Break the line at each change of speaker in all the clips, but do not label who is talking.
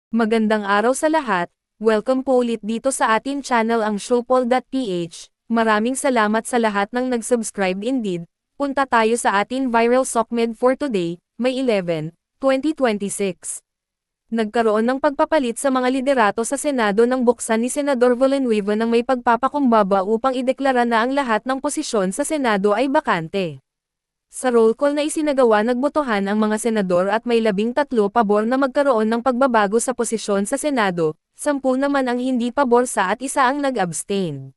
Magandang araw sa lahat, welcome po ulit dito sa atin channel ang Showpol.ph. Maraming salamat sa lahat ng nag-subscribe indeed. Punta tayo sa atin viral SOCMED for today, May 11, 2026. Nagkaroon ng pagpapalit sa mga liderato sa Senado nang buksan ni Senador Villanueva ng may pagpapakumbaba upang ideklara na ang lahat ng posisyon sa Senado ay bakante. Sa roll call na isinagawa nagbotohan ang mga senador at may 13 pabor na magkaroon ng pagbabago sa posisyon sa Senado, 10 naman ang hindi pabor sa at isa ang nag-abstain.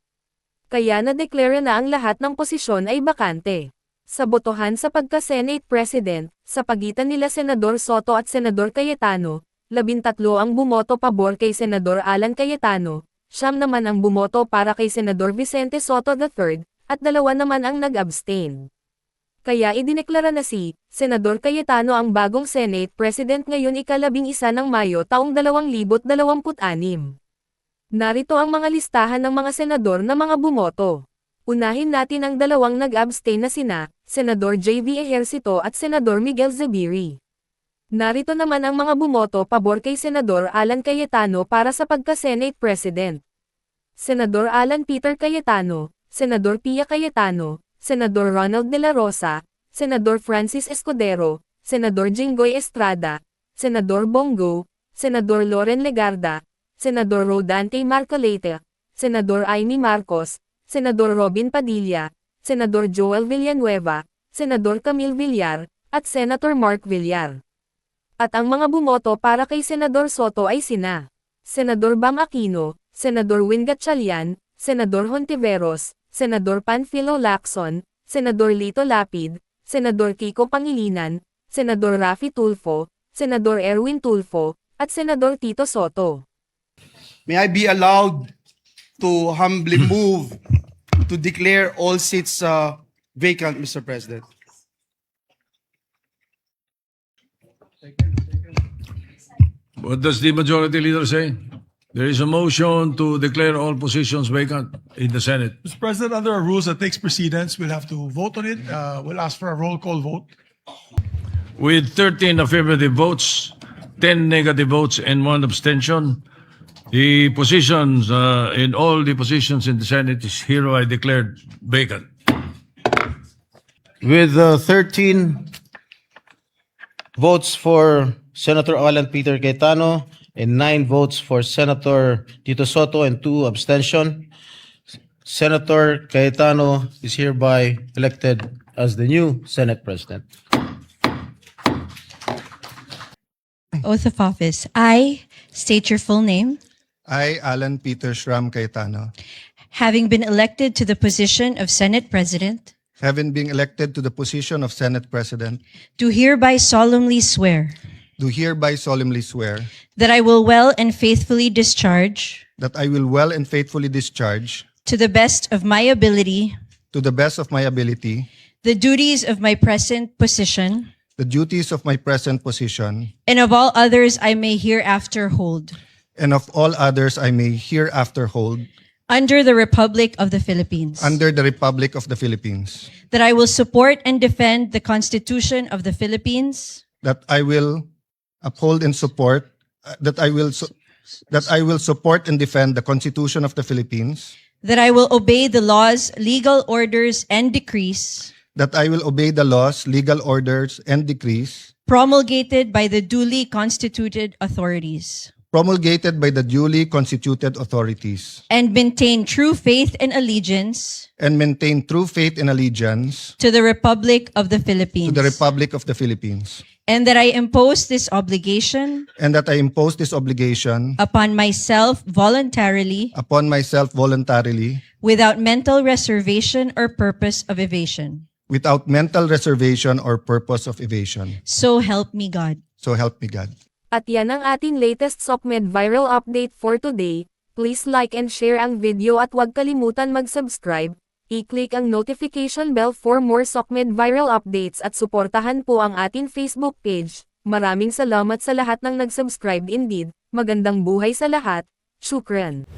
Kaya na-declare na ang lahat ng posisyon ay bakante. Sa botohan sa pagka-Senate President, sa pagitan nila Senador Soto at Senador Cayetano, 13 ang bumoto pabor kay Senador Alan Cayetano, 9 naman ang bumoto para kay Senador Vicente Soto III, at 2 naman ang nag-abstain. Kaya idineklara na si Senador Cayetano ang bagong Senate President ngayon ika-11 ng Mayo taong 2026. Narito ang mga listahan ng mga senador na mga bumoto. Unahin natin ang 2 nag-abstain na sina Senador J.V. Ejercito at Senador Miguel Zubiri. Narito naman ang mga bumoto pabor kay Senador Alan Cayetano para sa pagka-Senate President. Senador Alan Peter Cayetano, Senador Pia Cayetano, Senador Ronald De La Rosa, Senador Francis Escudero, Senador Jinggoy Estrada, Senador Bongo, Senador Loren Legarda, Senador Rodante Marcoleta, Senador Amy Marcos, Senador Robin Padilla, Senador Joel Villanueva, Senador Camille Villar, at Senator Mark Villar. At ang mga bumoto para kay Senador Soto ay sina Senador Bam Aquino, Senador Win Gatchalian, Senador Hontiveros, Senador Panfilo Lacson, Senador Lito Lapid, Senador Kiko Pangilinan, Senador Raffy Tulfo, Senador Erwin Tulfo, at Senador Tito Soto.
May I be allowed to humbly move to declare all seats vacant, Mr. President?
What does the majority leader say? There is a motion to declare all positions vacant in the Senate.
Mr. President, under our rules that takes precedence, we'll have to vote on it. We'll ask for a roll call vote.
With 13 affirmative votes, 10 negative votes, and 1 abstention, the positions in all the positions in the Senate is hereby declared vacant.
With 13 votes for Senator Alan Peter Cayetano and 9 votes for Senator Tito Soto and 2 abstention, Senator Cayetano is hereby elected as the new Senate President.
Oath of office. I state your full name.
I, Alan Peter Shram Cayetano,
Having been elected to the position of Senate President,
having been elected to the position of Senate President,
do hereby solemnly swear
do hereby solemnly swear
that I will well and faithfully discharge,
that I will well and faithfully discharge,
to the best of my ability,
to the best of my ability,
the duties of my present position
the duties of my present position,
and of all others I may hereafter hold,
and of all others I may hereafter hold,
under the Republic of the Philippines.
under the Republic of the Philippines,
That I will support and defend the Constitution of the Philippines,
that I will uphold and support, that I will support and defend the Constitution of the Philippines,
that I will obey the laws, legal orders, and decrees
that I will obey the laws, legal orders, and decrees
promulgated by the duly constituted authorities,
promulgated by the duly constituted authorities,
and maintain true faith and allegiance
and maintain true faith and allegiance
to the Republic of the
to
Philippines,
the Republic of the Philippines,
and that I impose this obligation
and that I impose this obligation
upon myself voluntarily,
upon myself voluntarily,
without mental reservation or purpose of evasion.
without mental reservation or purpose of evasion.
So help me God.
So help me God.
At yan ang ating latest SOCMED viral update for today. Please like and share ang video at huwag kalimutan mag-subscribe. I-click ang notification bell for more SOCMED viral updates at suportahan po ang ating Facebook page. Maraming salamat sa lahat ng nag-subscribe indeed. Magandang buhay sa lahat. Shukran.